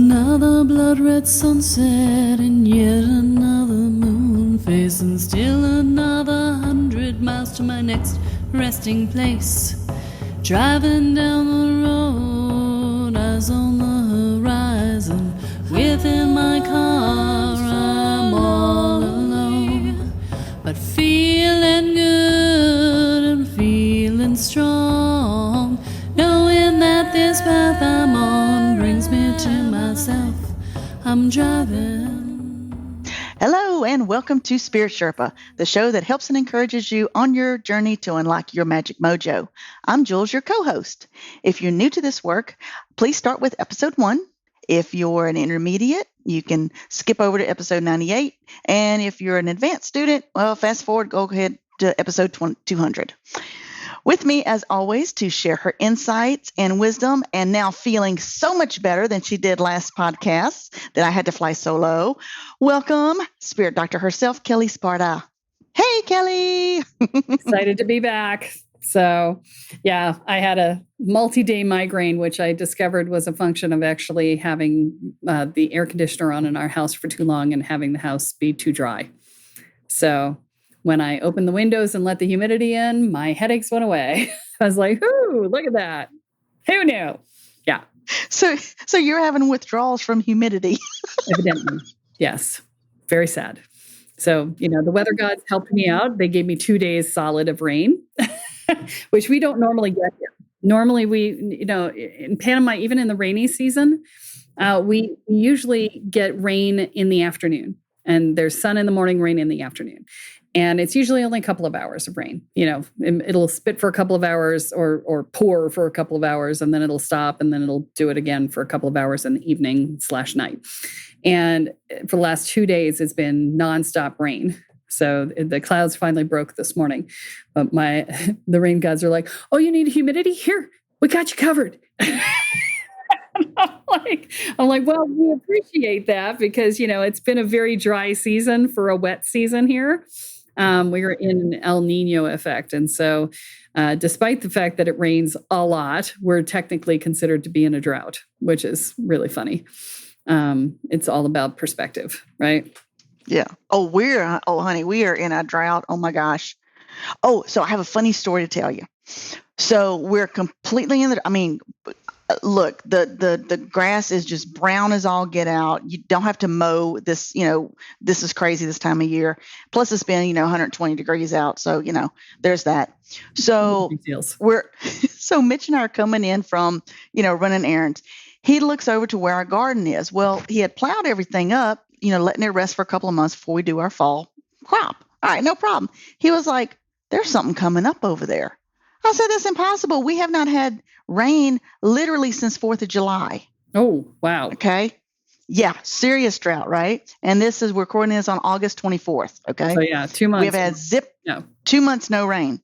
Another blood-red sunset and yet another moon face, and still another 100 miles to my next resting place. Driving down the road, eyes on the horizon. Within my car, I'm all alone, but feeling good and feeling strong, knowing that this path I'm on brings me to myself. I'm driving. Hello and welcome to Spirit Sherpa, the show that helps and encourages you on your journey to unlock your magic mojo. I'm Jules, your co-host. If you're new to this work, please start with episode 1. If you're an intermediate, you can skip over to episode 98. And if you're an advanced student, well, fast forward, go ahead to episode 200. With me, as always, to share her insights and wisdom, and now feeling so much better than she did last podcast that I had to fly solo. Welcome, Spirit Doctor herself, Kelle Sparta. Hey, Kelle. Excited to be back. So, yeah, I had a multi-day migraine, which I discovered was a function of actually having the air conditioner on in our house for too long and having the house be too dry. So when I opened the windows and let the humidity in, my headaches went away. I was like, ooh, look at that. Who knew? Yeah. So you're having withdrawals from humidity. Evidently. Yes. Very sad. So, the weather gods helped me out. They gave me 2 days solid of rain, which we don't normally get here. Normally we, in Panama, even in the rainy season, we usually get rain in the afternoon, and there's sun in the morning, rain in the afternoon. And it's usually only a couple of hours of rain. It'll spit for a couple of hours or pour for a couple of hours, and then it'll stop, and then it'll do it again for a couple of hours in the evening/night. And for the last 2 days, it's been nonstop rain. So the clouds finally broke this morning. But the rain gods are like, oh, you need humidity? Here, we got you covered. I'm like, well, we appreciate that because, it's been a very dry season for a wet season here. We're in an El Nino effect. And so despite the fact that it rains a lot, we're technically considered to be in a drought, which is really funny. It's all about perspective, right? Yeah. Honey, we are in a drought. Oh my gosh. Oh, so I have a funny story to tell you. So we're completely look, the grass is just brown as all get out. You don't have to mow this, this is crazy this time of year. Plus it's been, 120 degrees out. So, there's that. So so Mitch and I are coming in from, running errands. He looks over to where our garden is. Well, he had plowed everything up, letting it rest for a couple of months before we do our fall crop. All right, no problem. He was like, there's something coming up over there. I said, that's impossible. We have not had rain literally since 4th of July. Oh, wow. Okay. Yeah. Serious drought, right? And we're recording this on August 24th. Okay. So yeah, 2 months. We've had 2 months, no rain.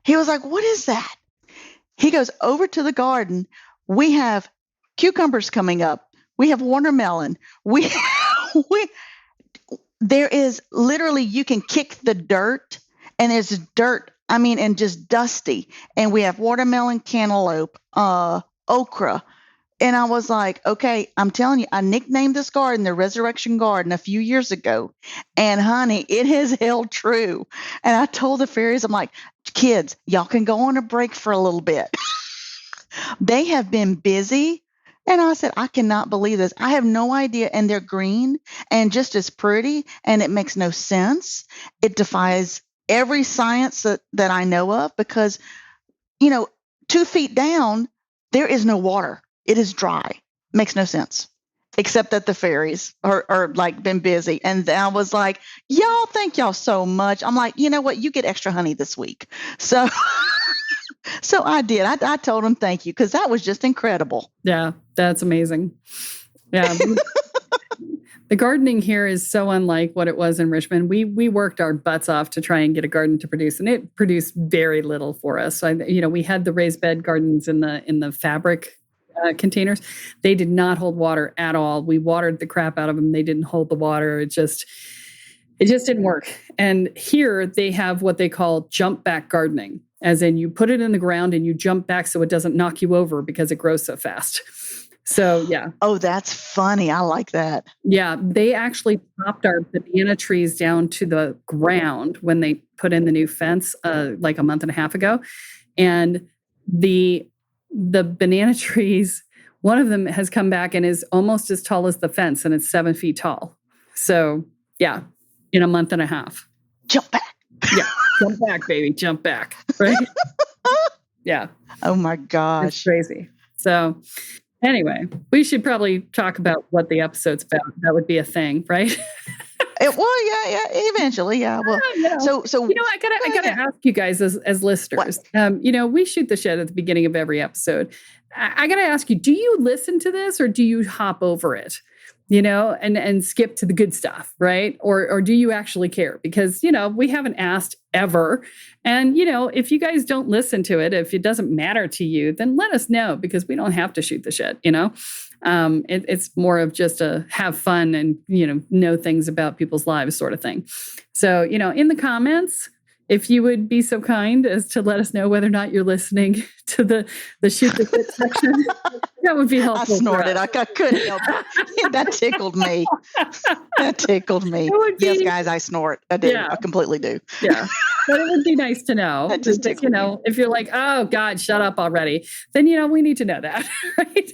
He was like, what is that? He goes over to the garden. We have cucumbers coming up. We have watermelon. There is literally, you can kick the dirt and there's dirt. And just dusty. And we have watermelon, cantaloupe, okra. And I was like, okay, I'm telling you, I nicknamed this garden the Resurrection Garden a few years ago. And honey, it has held true. And I told the fairies, I'm like, kids, y'all can go on a break for a little bit. They have been busy. And I said, I cannot believe this. I have no idea. And they're green and just as pretty. And it makes no sense. It defies every science that I know of because, 2 feet down, there is no water. It is dry. Makes no sense. Except that the fairies are like been busy. And I was like, y'all, thank y'all so much. I'm like, you know what? You get extra honey this week. So I did. I told them thank you because that was just incredible. Yeah, that's amazing. Yeah. The gardening here is so unlike what it was in Richmond. We worked our butts off to try and get a garden to produce, and it produced very little for us. So, we had the raised bed gardens in the fabric containers. They did not hold water at all. We watered the crap out of them. They didn't hold the water. It just didn't work. And here they have what they call jump back gardening, as in you put it in the ground and you jump back so it doesn't knock you over because it grows so fast. So yeah. Oh, that's funny. I like that. Yeah, they actually chopped our banana trees down to the ground when they put in the new fence like a month and a half ago. And the banana trees, one of them has come back and is almost as tall as the fence, and it's 7 feet tall. So yeah, in a month and a half. Jump back. Yeah, jump back, baby, jump back. Right? Yeah. Oh my It's gosh. crazy. So anyway, we should probably talk about what the episode's about. That would be a thing, right? Well, yeah, eventually, yeah. Well, so I gotta ask you guys as listeners. We shoot the shit at the beginning of every episode. I gotta ask you: do you listen to this, or do you hop over it? And skip to the good stuff, right? Or do you actually care? Because we haven't asked ever, and if you guys don't listen to it, if it doesn't matter to you, then let us know, because we don't have to shoot the shit. It's more of just a have fun and know things about people's lives sort of thing. So in the comments, if you would be so kind as to let us know whether or not you're listening to the shoot the shit section, that would be helpful. I snorted. I couldn't help it. That tickled me. Yes, guys, I snort. I do. Yeah. I completely do. Yeah. But it would be nice to know. That just if you're like, oh God, shut up already, then we need to know that, right?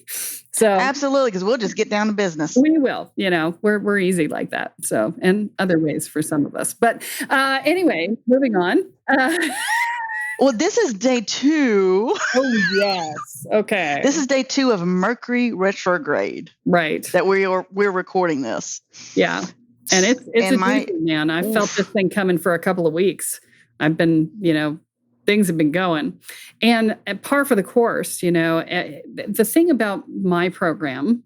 So absolutely, because we'll just get down to business. We will. We're easy like that. So, and other ways for some of us. But anyway, moving on. Well, this is day 2. Oh yes. Okay. This is day 2 of Mercury retrograde. Right. That we're recording this. Yeah. And it's a doozy, man. I felt this thing coming for a couple of weeks. I've been, things have been going. And at par for the course, the thing about my program,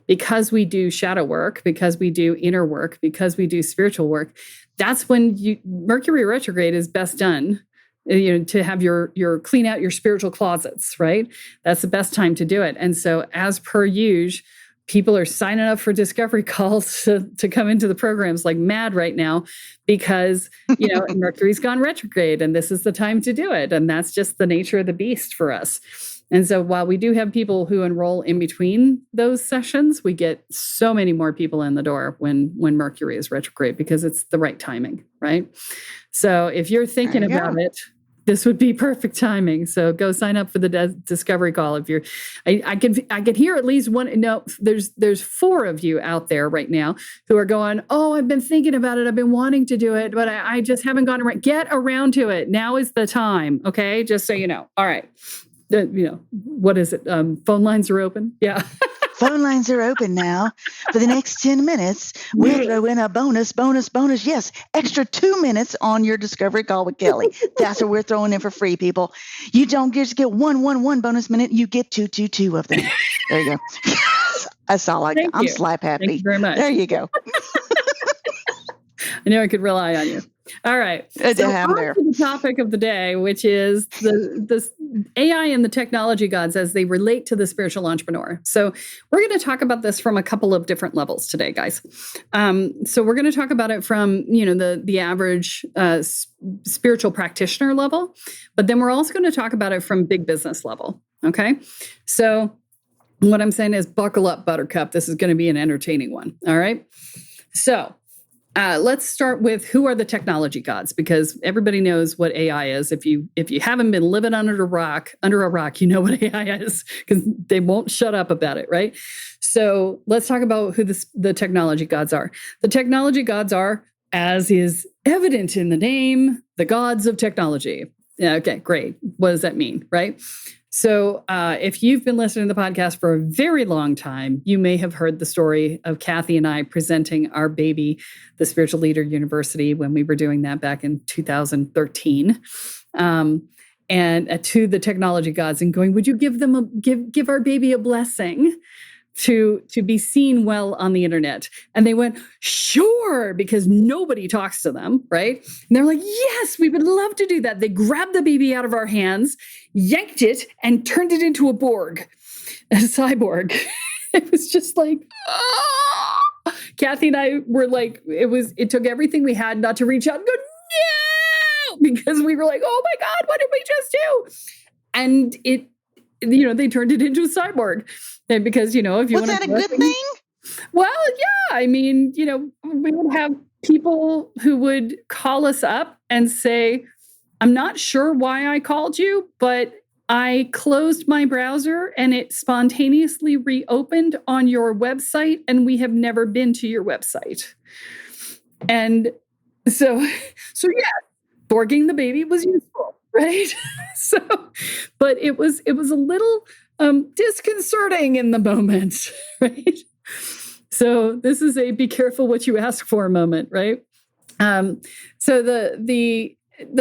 because we do shadow work, because we do inner work, because we do spiritual work, that's when Mercury retrograde is best done. To have your clean out your spiritual closets, right? That's the best time to do it. And so as per usual, people are signing up for discovery calls to come into the programs like mad right now, because, Mercury's gone retrograde and this is the time to do it. And that's just the nature of the beast for us. And so while we do have people who enroll in between those sessions, we get so many more people in the door when Mercury is retrograde, because it's the right timing, right? So if you're thinking about it, this would be perfect timing. So go sign up for the discovery call. If you're, I can hear at least one. No, there's 4 of you out there right now who are going, oh, I've been thinking about it. I've been wanting to do it, but I just haven't gone around. Get around to it. Now is the time. Okay. Just so you know. All right. What is it? Phone lines are open. Yeah. Phone lines are open now. For the next 10 minutes, we'll throw in a bonus. Yes, extra 2 minutes on your discovery call with Kelly. That's what we're throwing in for free, people. You don't just get one bonus minute. You get two of them. There you go. That's all I got. I'm slap happy. Thank you very much. There you go. I knew I could rely on you. All right. So on to the topic of the day, which is the AI and the technology gods as they relate to the spiritual entrepreneur. So we're going to talk about this from a couple of different levels today, guys. So we're going to talk about it from, the average spiritual practitioner level, but then we're also going to talk about it from big business level. Okay. So what I'm saying is buckle up, Buttercup. This is going to be an entertaining one. All right. So let's start with who are the technology gods, because everybody knows what AI is. If you haven't been living under a rock, you know what AI is, because they won't shut up about it, right? So let's talk about who the technology gods are. The technology gods are, as is evident in the name, the gods of technology. Yeah, okay, great. What does that mean, right? So if you've been listening to the podcast for a very long time, you may have heard the story of Kathy and I presenting our baby, the Spiritual Leader University, when we were doing that back in 2013. And to the technology gods and going, would you give our baby a blessing to be seen well on the internet? And they went, sure, because nobody talks to them, right? And they're like, yes, we would love to do that. They grabbed the baby out of our hands, yanked it, and turned it into a cyborg. It was just like, oh. Kathy and I were like, it took everything we had not to reach out and go, no, because we were like, oh my God, what did we just do? And they turned it into a cyborg. And because, if you Was want that a good thing? Well, yeah. I mean, we would have people who would call us up and say, I'm not sure why I called you, but I closed my browser and it spontaneously reopened on your website, and we have never been to your website. And so yeah, borging the baby was useful, right? But it was a little disconcerting in the moment, right? So this is a be careful what you ask for moment, right? So the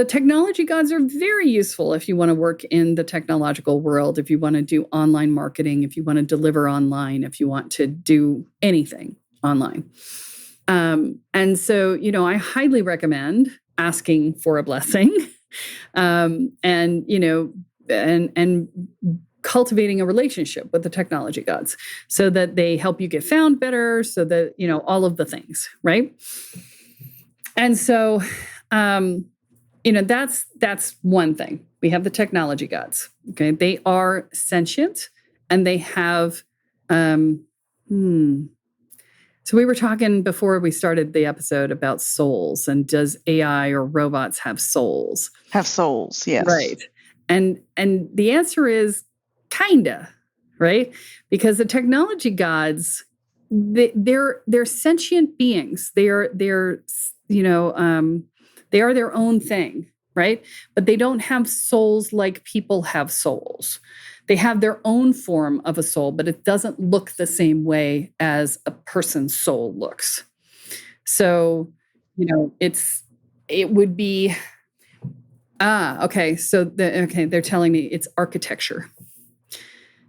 technology gods are very useful if you want to work in the technological world, if you want to do online marketing, if you want to deliver online, if you want to do anything online. And so, I highly recommend asking for a blessing, and cultivating a relationship with the technology gods so that they help you get found better, so that, all of the things, right? And so, that's one thing. We have the technology gods. Okay. They are sentient and they have, So we were talking before we started the episode about souls, and does AI or robots have souls? Have souls, yes. Right. And the answer is kinda, right? Because the technology gods, they're sentient beings. They are their own thing, right? But they don't have souls like people have souls. They have their own form of a soul, but it doesn't look the same way as a person's soul looks. So, it would be, okay. So they're telling me it's architecture.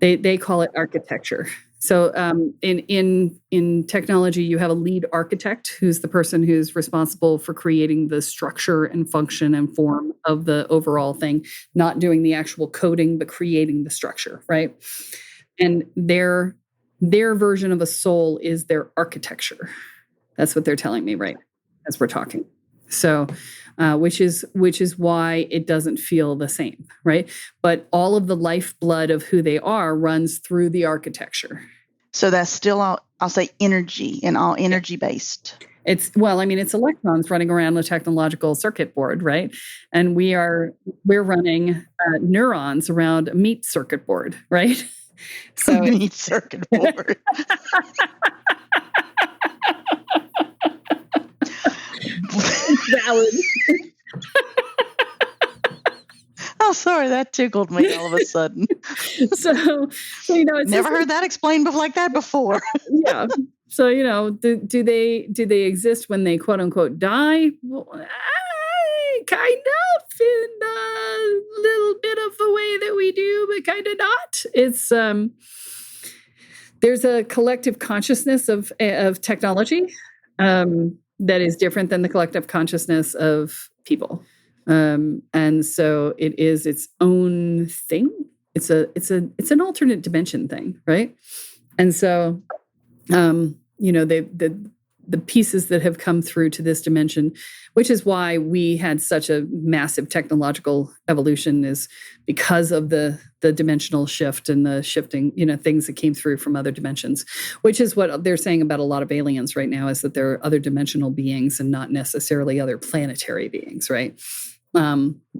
They call it architecture. So in technology, you have a lead architect, who's the person who's responsible for creating the structure and function and form of the overall thing, not doing the actual coding, but creating the structure, right? And their version of a soul is their architecture. That's what they're telling me right as we're talking. So, which is why it doesn't feel the same, right? But all of the lifeblood of who they are runs through the architecture. So that's still, I'll say, energy, and all energy based. It's electrons running around the technological circuit board, right? And we're running neurons around a meat circuit board, right? So meat circuit board. Valid. Oh, sorry, that tickled me all of a sudden. So it's never heard that explained like that before. Yeah. So do they exist when they quote unquote die? Well, kind of, in a little bit of the way that we do, but kind of not. It's there's a collective consciousness of technology that is different than the collective consciousness of people. And so it is its own thing. It's an alternate dimension thing, right? And so, the pieces that have come through to this dimension, which is why we had such a massive technological evolution, is because of the dimensional shift and the shifting, things that came through from other dimensions, which is what they're saying about a lot of aliens right now, is that they're other dimensional beings and not necessarily other planetary beings, right?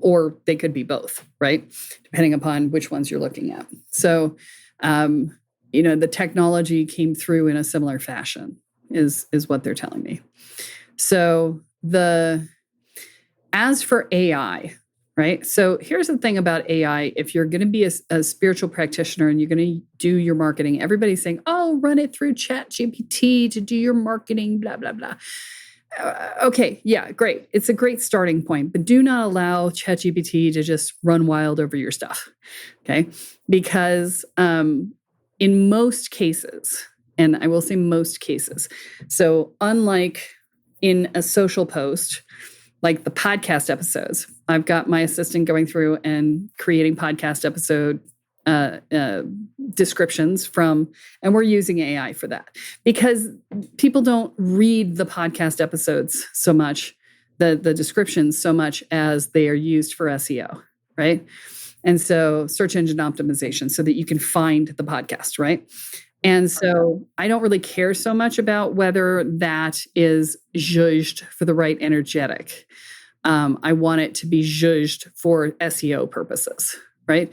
Or they could be both, right? Depending upon which ones you're looking at. So, the technology came through in a similar fashion, is what they're telling me. So as for AI, right? So here's the thing about AI. If you're going to be a spiritual practitioner and you're going to do your marketing, everybody's saying, oh, run it through ChatGPT to do your marketing, blah, blah, blah. Okay, yeah, great. It's a great starting point, but do not allow ChatGPT to just run wild over your stuff, okay? Because in most cases, and I will say most cases, so unlike in a social post, like the podcast episodes, I've got my assistant going through and creating podcast episode descriptions and we're using AI for that, because people don't read the podcast episodes so much, the descriptions so much, as they are used for SEO, right? And so search engine optimization so that you can find the podcast, right? And so I don't really care so much about whether that is judged for the right energetic. I want it to be judged for SEO purposes, right?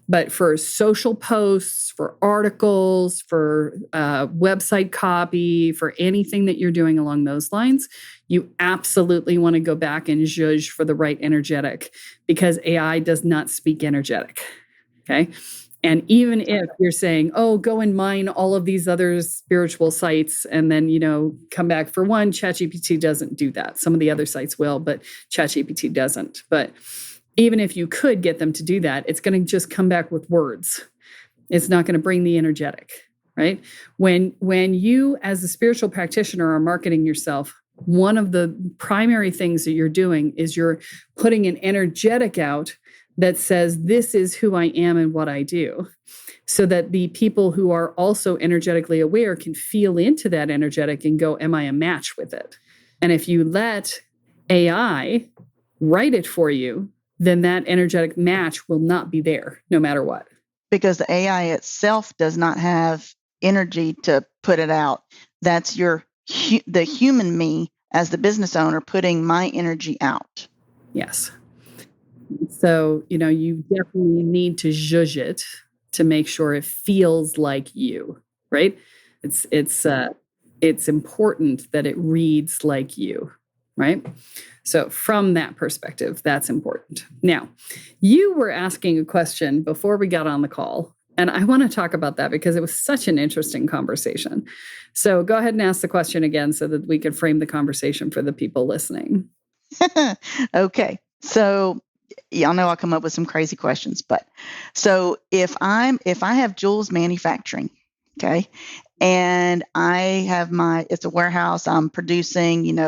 But for social posts, for articles, for website copy, for anything that you're doing along those lines, you absolutely want to go back and judge for the right energetic, because AI does not speak energetic, okay? And even if you're saying, oh, go and mine all of these other spiritual sites and then, come back for one, ChatGPT doesn't do that. Some of the other sites will, but ChatGPT doesn't. But even if you could get them to do that, it's going to just come back with words. It's not going to bring the energetic, right? When you, as a spiritual practitioner, are marketing yourself, one of the primary things that you're doing is you're putting an energetic out that says, this is who I am and what I do, so that the people who are also energetically aware can feel into that energetic and go, am I a match with it? And if you let AI write it for you, then that energetic match will not be there no matter what. Because the AI itself does not have energy to put it out. That's the human me as the business owner putting my energy out. Yes. So, you definitely need to zhuzh it to make sure it feels like you, right? It's important that it reads like you, right? So from that perspective, that's important. Now, you were asking a question before we got on the call, and I want to talk about that because it was such an interesting conversation. So go ahead and ask the question again so that we can frame the conversation for the people listening. Okay. So y'all know I'll come up with some crazy questions, but so if I have Jules Manufacturing, okay, and I have it's a warehouse, I'm producing,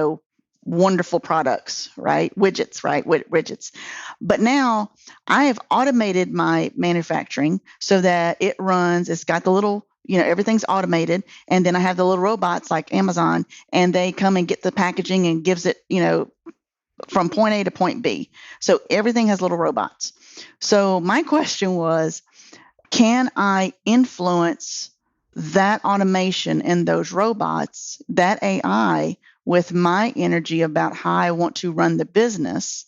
wonderful products, right? Widgets, right? Widgets. But now I have automated my manufacturing so that it's got the little, everything's automated. And then I have the little robots like Amazon, and they come and get the packaging and gives it, from point A to point B. So everything has little robots. So my question was, can I influence that automation and those robots, that AI, with my energy about how I want to run the business?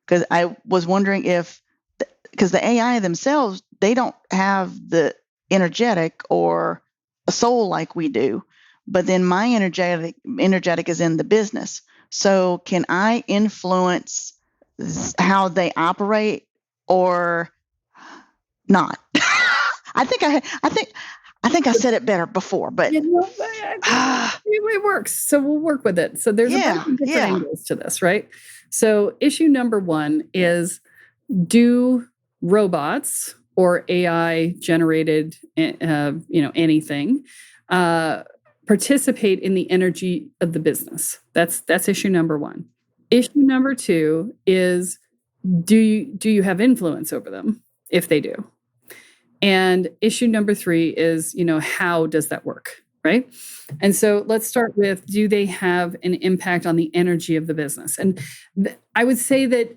Because I was wondering because the AI themselves, they don't have the energetic or a soul like we do, but then my energetic is in the business. So can I influence how they operate or not? I think I said it better before, but it works. So we'll work with it. So there's a bunch of different angles to this, right? So issue number one is, do robots or AI generated, anything, participate in the energy of the business? That's issue number one. Issue number two is, do you have influence over them if they do? And issue number three is, how does that work, right? And so let's start with, do they have an impact on the energy of the business? And I would say that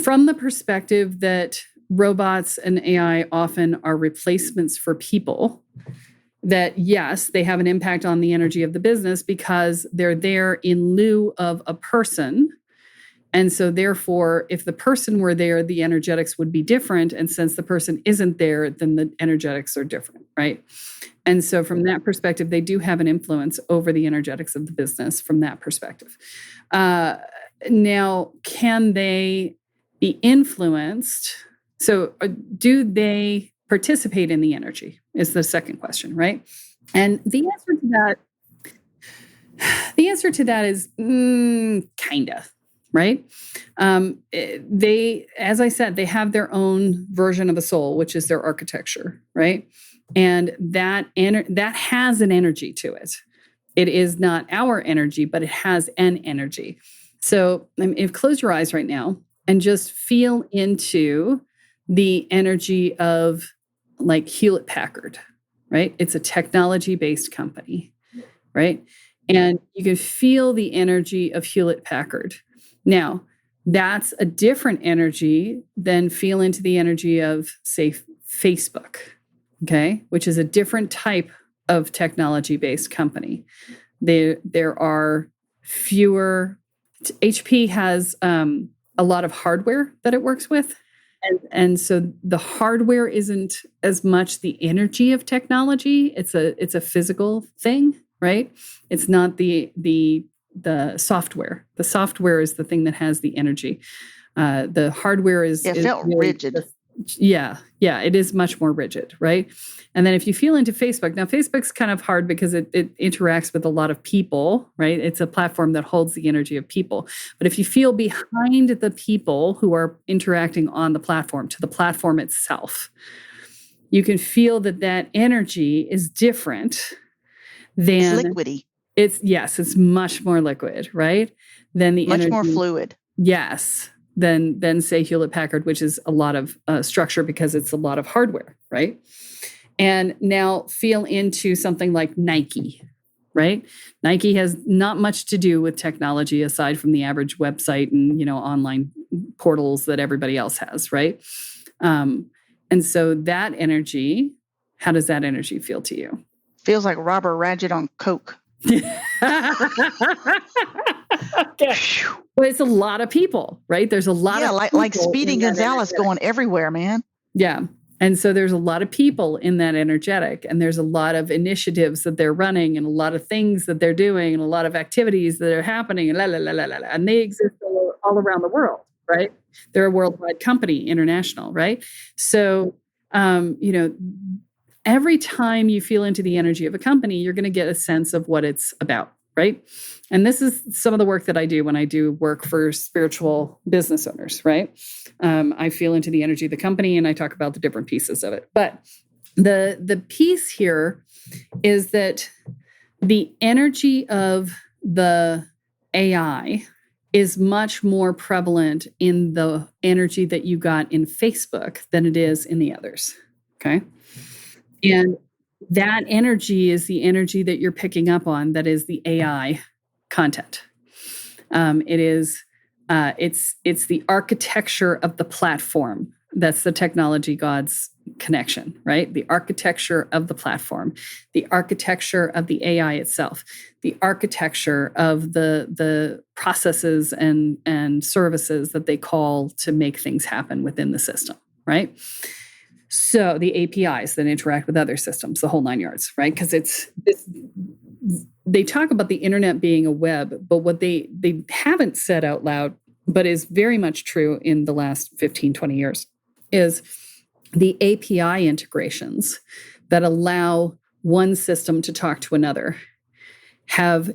from the perspective that robots and AI often are replacements for people, that yes, they have an impact on the energy of the business because they're there in lieu of a person. And so therefore, if the person were there, the energetics would be different. And since the person isn't there, then the energetics are different, right? And so from that perspective, they do have an influence over the energetics of the business from that perspective. Now, can they be influenced? So do they participate in the energy is the second question, right? And the answer to that is kind of. Right? They, as I said, they have their own version of a soul, which is their architecture, right? And that has an energy to it. It is not our energy, but it has an energy. So if close your eyes right now and just feel into the energy of like Hewlett Packard, right? It's a technology-based company, right? And you can feel the energy of Hewlett Packard. Now, That's a different energy than feel into the energy of, say, Facebook, okay, which is a different type of technology-based company. There are fewer. HP has a lot of hardware that it works with, and so the hardware isn't as much the energy of technology. It's a physical thing, right? It's not the software. The software is the thing that has the energy. The hardware is It felt really rigid. Yeah, it is much more rigid, right? And then if you feel into Facebook, now Facebook's kind of hard because it interacts with a lot of people, right? It's a platform that holds the energy of people. But if you feel behind the people who are interacting on the platform, to the platform itself, you can feel that energy is different than... It's liquidy. It's much more liquid, right? Than the much energy, more fluid. Yes, than say Hewlett Packard, which is a lot of structure because it's a lot of hardware, right? And now feel into something like Nike, right? Nike has not much to do with technology aside from the average website and online portals that everybody else has, right? And so that energy, how does that energy feel to you? Feels like Robert Radgett on Coke. Okay. Well, it's a lot of people, right? There's a lot of people like Speedy Gonzalez going everywhere, man. Yeah. And so there's a lot of people in that energetic, and there's a lot of initiatives that they're running and a lot of things that they're doing and a lot of activities that are happening and and they exist all around the world, right? They're a worldwide company, international, right? So, every time you feel into the energy of a company, you're going to get a sense of what it's about, right? And this is some of the work that I do when I do work for spiritual business owners, right? I feel into the energy of the company and I talk about the different pieces of it. But the piece here is that the energy of the AI is much more prevalent in the energy that you got in Facebook than it is in the others, okay? And that energy is the energy that you're picking up on. That is the AI content. It's the architecture of the platform. That's the technology God's connection, right? The architecture of the platform, the architecture of the AI itself, the architecture of the processes and services that they call to make things happen within the system, right? So the APIs that interact with other systems, the whole 9 yards, right? Because they talk about the internet being a web, but what they haven't said out loud, but is very much true in the last 15, 20 years, is the API integrations that allow one system to talk to another have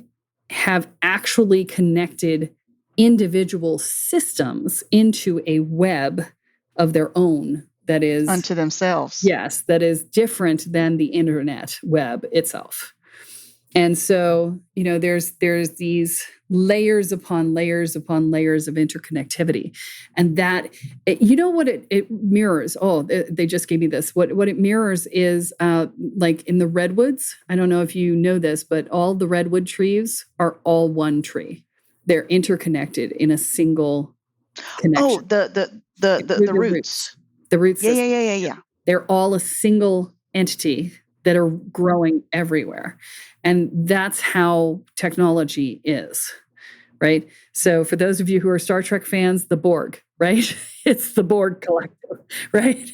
actually connected individual systems into a web of their own. That is unto themselves. Yes, that is different than the internet web itself. And so, there's these layers upon layers upon layers of interconnectivity. And that, what it mirrors? Oh, they just gave me this. What it mirrors is like in the redwoods. I don't know if you know this, but all the redwood trees are all one tree. They're interconnected in a single connection. Oh, the roots. The root system. Yeah. They're all a single entity that are growing everywhere. And that's how technology is, right? So for those of you who are Star Trek fans, the Borg, right? It's the Borg collective, right?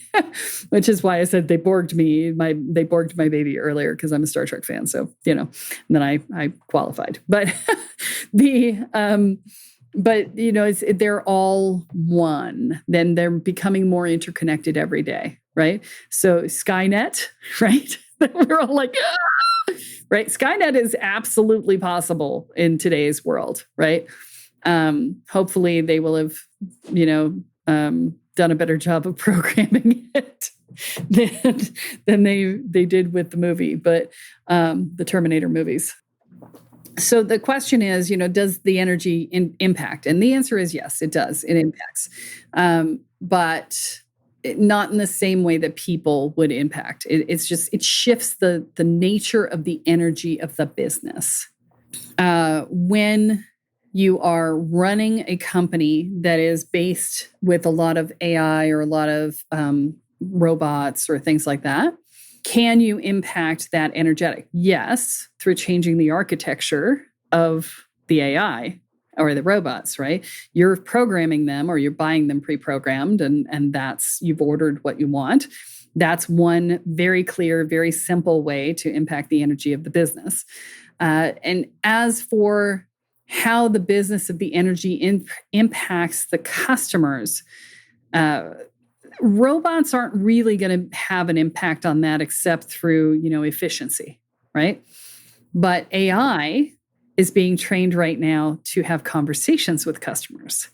Which is why I said they Borged my baby earlier because I'm a Star Trek fan. So, and then I qualified. But they're all one. Then they're becoming more interconnected every day, right? So Skynet, right? We're all like, right? Skynet is absolutely possible in today's world, right? Hopefully they will have, done a better job of programming it than they did with the movie, but the Terminator movies. So the question is, does the energy impact? And the answer is yes, it does. It impacts, but not in the same way that people would impact. It shifts the nature of the energy of the business. When you are running a company that is based with a lot of AI or a lot of robots or things like that, can you impact that energetic? Yes, through changing the architecture of the AI or the robots, right? You're programming them or you're buying them pre-programmed, and that's, you've ordered what you want. That's one very clear, very simple way to impact the energy of the business. And as for how the business of the energy impacts the customers, robots aren't really going to have an impact on that except through, efficiency, right? But AI is being trained right now to have conversations with customers.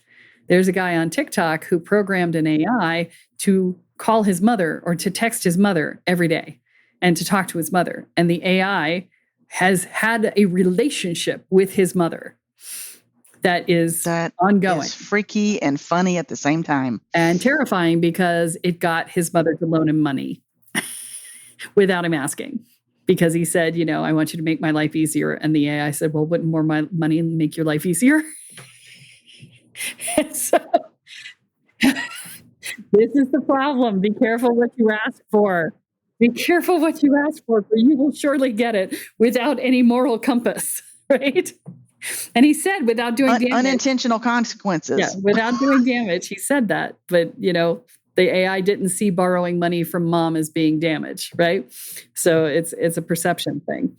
There's a guy on TikTok who programmed an AI to call his mother or to text his mother every day and to talk to his mother. And the AI has had a relationship with his mother that is ongoing. Is freaky and funny at the same time. And terrifying because it got his mother to loan him money without him asking. Because he said, I want you to make my life easier. And the AI said, well, wouldn't more money make your life easier? And so this is the problem. Be careful what you ask for. Be careful what you ask for you will surely get it without any moral compass, right? And he said, without doing damage. Unintentional consequences. Yeah, without doing damage. He said that. But, the AI didn't see borrowing money from mom as being damage, right? So it's a perception thing.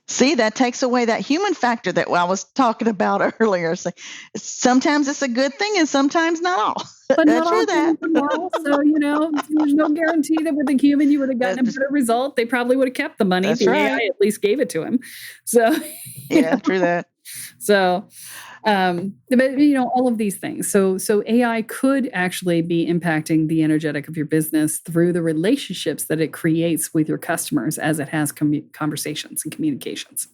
See, that takes away that human factor that I was talking about earlier. So sometimes it's a good thing and sometimes not all. But not all things are moral. So, there's no guarantee that with a human you would have gotten a better result. They probably would have kept the money. That's the right. AI at least gave it to him. So yeah, true that. So, but all of these things. So AI could actually be impacting the energetic of your business through the relationships that it creates with your customers as it has conversations and communications.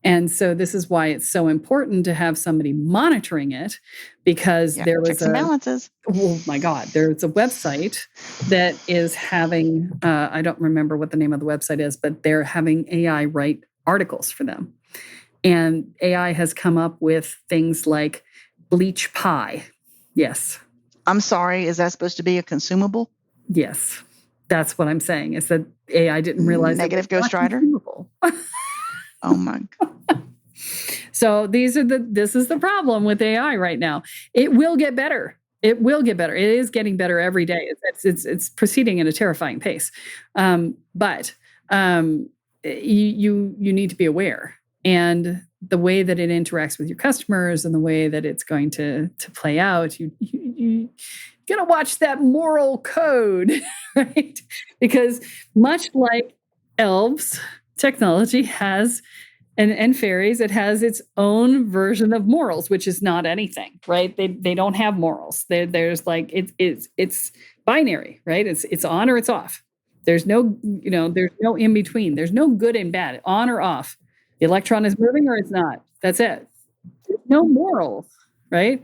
And so this is why it's so important to have somebody monitoring it, because there was checks and balances. Oh my God, there's a website that is having, I don't remember what the name of the website is, but they're having AI write articles for them. And AI has come up with things like bleach pie. Yes. I'm sorry, is that supposed to be a consumable? Yes. That's what I'm saying, is that AI didn't realize Negative ghostwriter. Oh my God. So this is the problem with AI right now. It will get better. It will get better. It is getting better every day. It's proceeding at a terrifying pace. But you need to be aware. And the way that it interacts with your customers and the way that it's going to play out, you gotta watch that moral code, right? Because much like elves, technology has, and fairies, it has its own version of morals, which is not anything, right? They don't have morals. There's like it's binary, right? It's on or it's off. There's no there's no in between. There's no good and bad, on or off. The electron is moving or it's not. That's it. There's no morals, right?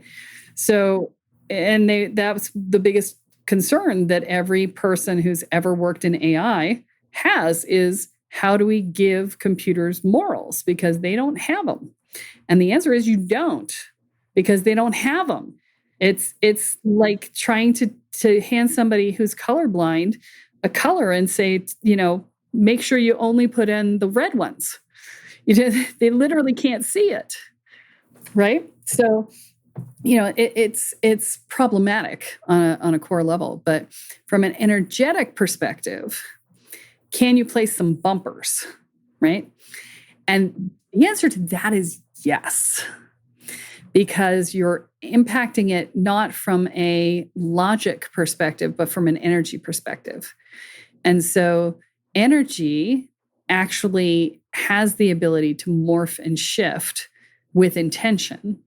So, and that's the biggest concern that every person who's ever worked in AI has is, how do we give computers morals? Because they don't have them. And the answer is you don't, because they don't have them. It's like trying to hand somebody who's colorblind a color and say, make sure you only put in the red ones. They literally can't see it, right? So, it's problematic on a core level. But from an energetic perspective, can you place some bumpers, right? And the answer to that is yes, because you're impacting it not from a logic perspective, but from an energy perspective. And so energy actually has the ability to morph and shift with intention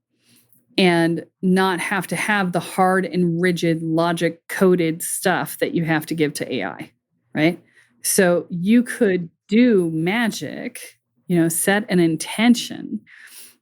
and not have to have the hard and rigid logic coded stuff that you have to give to AI, right? So you could do magic, set an intention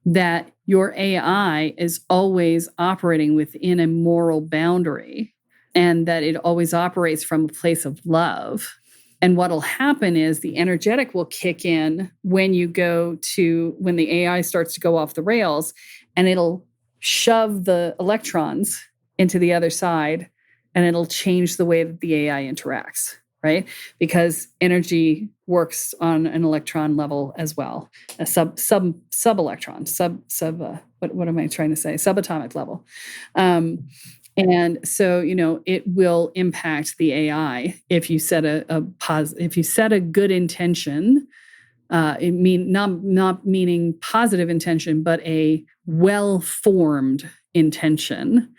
that your AI is always operating within a moral boundary and that it always operates from a place of love. And what'll happen is the energetic will kick in when the AI starts to go off the rails, and it'll shove the electrons into the other side, and it'll change the way that the AI interacts, right? Because energy works on an electron level as well, a sub-electron, what am I trying to say? Subatomic level. And so, it will impact the AI if you set if you set a good intention, not meaning positive intention, but a well-formed intention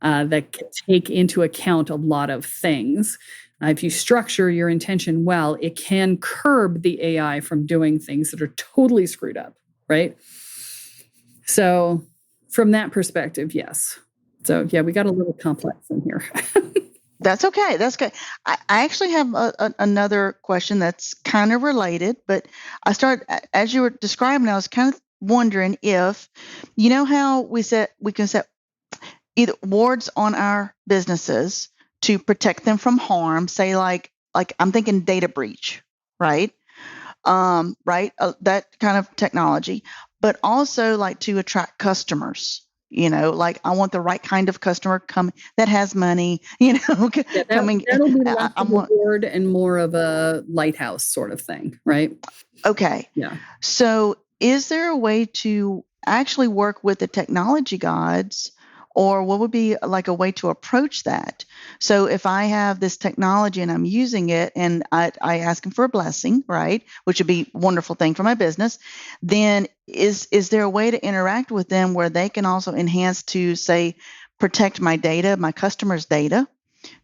that can take into account a lot of things. If you structure your intention well, it can curb the AI from doing things that are totally screwed up, right? So from that perspective, yes. So yeah, we got a little complex in here. That's okay. That's good. I actually have another question that's kind of related, but as you were describing, I was kind of wondering if, how we can set either wards on our businesses to protect them from harm, say like I'm thinking data breach, right? Right. That kind of technology, but also like to attract customers. Like I want the right kind of customer that has money, coming. That'll be less of a ward and more of a lighthouse sort of thing, right? Okay. Yeah. So is there a way to actually work with the technology gods, or what would be like a way to approach that? So if I have this technology and I'm using it and I ask them for a blessing, right, which would be a wonderful thing for my business, then is there a way to interact with them where they can also enhance to, say, protect my data, my customers' data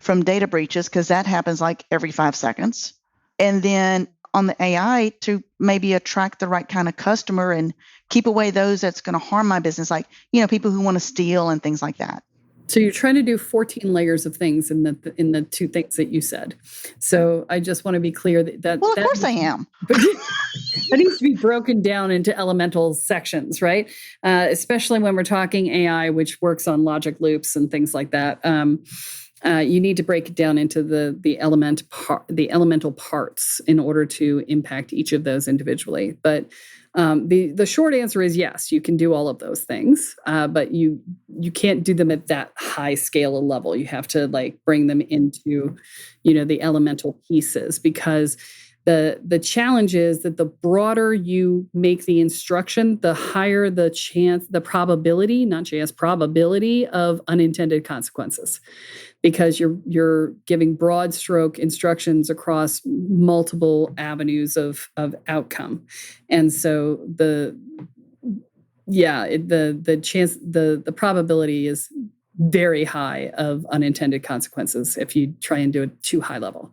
from data breaches, because that happens like every 5 seconds. And then on the AI to maybe attract the right kind of customer and keep away those that's going to harm my business, like, people who want to steal and things like that. So you're trying to do 14 layers of things in the two things that you said. So I just want to be clear that well, of course I am. That needs to be broken down into elemental sections, right? Especially when we're talking AI, which works on logic loops and things like that. You need to break it down into the elemental parts in order to impact each of those individually. But the short answer is yes, you can do all of those things, but you can't do them at that high scale level. You have to bring them into, the elemental pieces, because the challenge is that the broader you make the instruction, the higher the probability of unintended consequences, because you're giving broad stroke instructions across multiple avenues of outcome. And so the probability is very high of unintended consequences if you try and do it too high level.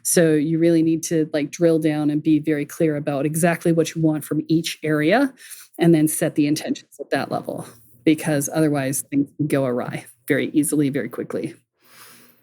So you really need to drill down and be very clear about exactly what you want from each area, and then set the intentions at that level, because otherwise things can go awry very easily, very quickly.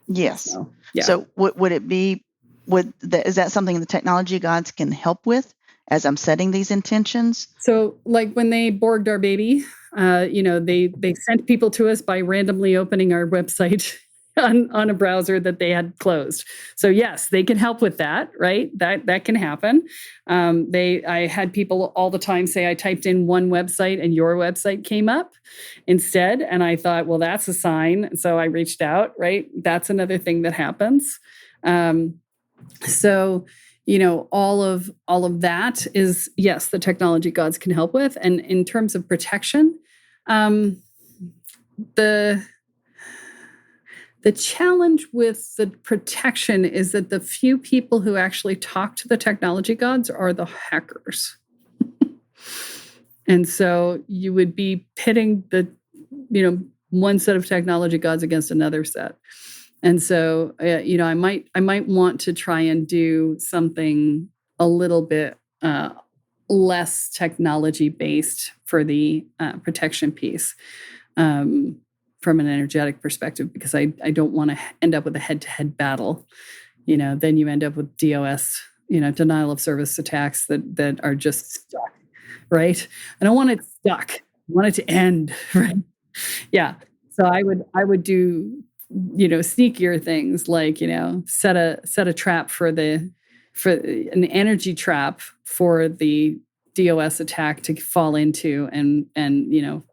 Yes. So, yeah. So would it be, is that something the technology gods can help with as I'm setting these intentions? So when they borged our baby, they sent people to us by randomly opening our website on a browser that they had closed. So yes, they can help with that, right? That can happen. I had people all the time say I typed in one website and your website came up instead. And I thought, well, that's a sign. So I reached out, right? That's another thing that happens. So all of that is, yes, the technology gods can help with. And in terms of protection, the challenge with the protection is that the few people who actually talk to the technology gods are the hackers. And so you would be pitting one set of technology gods against another set. And so, I might want to try and do something a little bit less technology based for the protection piece. From an energetic perspective, because I don't want to end up with a head-to-head battle. Then you end up with DOS, denial of service attacks that are just stuck, right? I don't want it stuck. I want it to end, right? Yeah. So I would do, sneakier things like, set a trap for the for an energy trap for the DOS attack to fall into and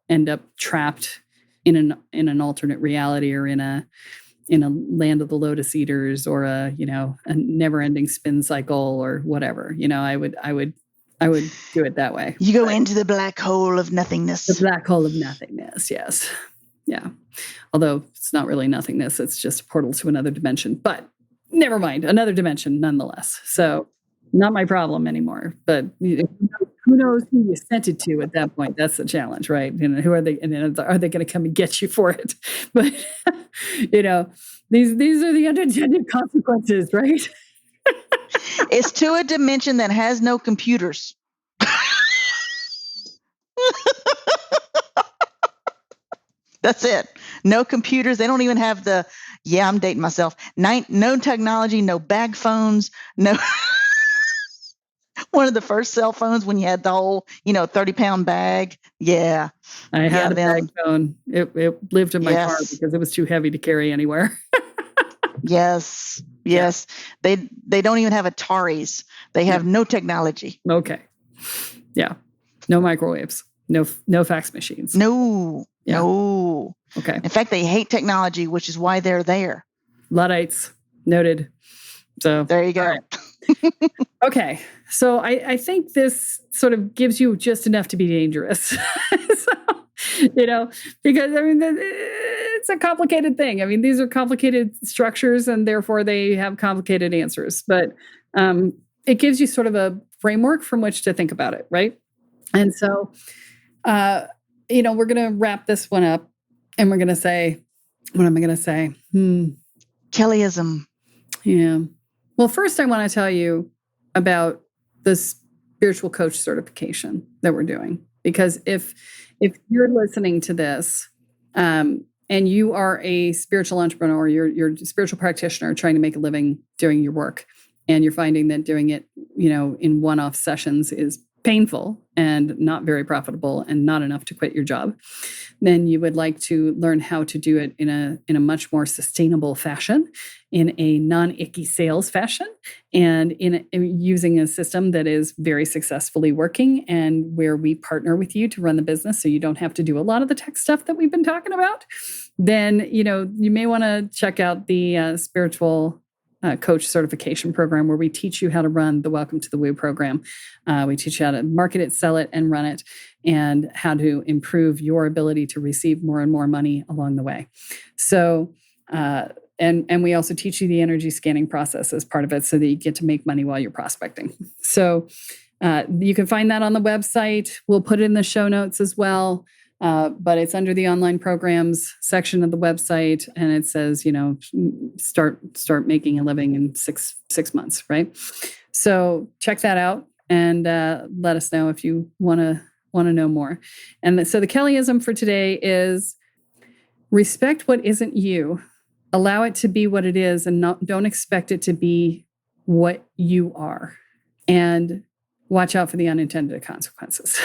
end up trapped in an alternate reality or in a land of the lotus eaters or a never-ending spin cycle or whatever. I would do it that way. You go into the black hole of nothingness. The black hole of nothingness, yes. Yeah. Although it's not really nothingness, it's just a portal to another dimension. But never mind, another dimension nonetheless. So not my problem anymore. But who knows who you sent it to at that point? That's the challenge, right? Who are they? And are they going to come and get you for it? But these are the unintended consequences, right? It's to a dimension that has no computers. That's it. No computers. They don't even have I'm dating myself. No technology, no bag phones, no. One of the first cell phones when you had the whole, 30-pound bag. Yeah. I had a bag phone. It lived in my car because it was too heavy to carry anywhere. Yes. They don't even have Ataris. They have no technology. Okay. Yeah. No microwaves. No fax machines. No. Yeah. No. Okay. In fact, they hate technology, which is why they're there. Luddites. Noted. So there you go. Right. Okay. So I think this sort of gives you just enough to be dangerous. Because it's a complicated thing. I mean, these are complicated structures and therefore they have complicated answers, but it gives you sort of a framework from which to think about it. Right. And so, we're going to wrap this one up and we're going to say, what am I going to say? Kelleism. Yeah. Well, first I want to tell you about the spiritual coach certification that we're doing, because if you're listening to this, and you are a spiritual entrepreneur, you're a spiritual practitioner trying to make a living doing your work, and you're finding that doing it, in one-off sessions is painful and not very profitable and not enough to quit your job, then you would like to learn how to do it in a much more sustainable fashion, in a non-icky sales fashion, and in using a system that is very successfully working and where we partner with you to run the business so you don't have to do a lot of the tech stuff that we've been talking about, then, you may want to check out the spiritual coach certification program, where we teach you how to run the Welcome to the Woo program. We teach you how to market it, sell it, and run it, and how to improve your ability to receive more and more money along the way. So, and we also teach you the energy scanning process as part of it so that you get to make money while you're prospecting. So you can find that on the website. We'll put it in the show notes as well. But it's under the online programs section of the website, and it says, start making a living in six months, right? So check that out and let us know if you want to know more. And so the Kelleism for today is respect what isn't you, allow it to be what it is, and don't expect it to be what you are, and watch out for the unintended consequences.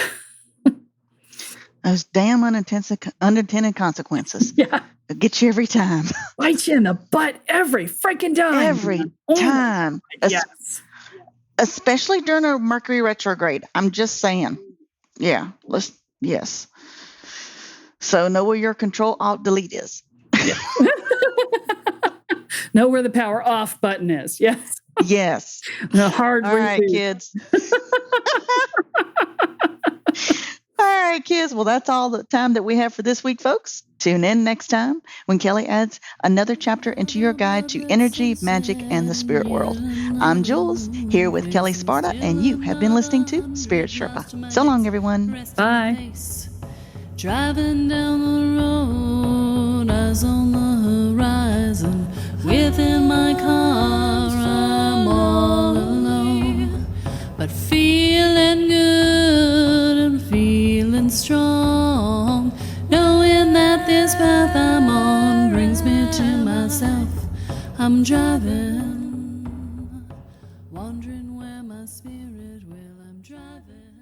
Those damn unintended consequences. Yeah. They'll get you every time. Bite you in the butt every freaking time. Every time. Yes. Especially during a Mercury retrograde. I'm just saying. Yeah. Yes. So know where your Control Alt Delete is. Yeah. Know where the power off button is. Yes. Yes. The hard All right, kids. All right, kids. Well, that's all the time that we have for this week, folks. Tune in next time when Kelle adds another chapter into your guide to energy, magic, and the spirit world. I'm Jules, here with Kelle Sparta, and you have been listening to Spirit Sherpa. So long, everyone. Bye. Driving down the road, eyes on the horizon. Within my car, I'm all alone, but feeling good and feeling strong, knowing that this path I'm on brings me to myself. I'm driving, wondering where my spirit will. I'm driving.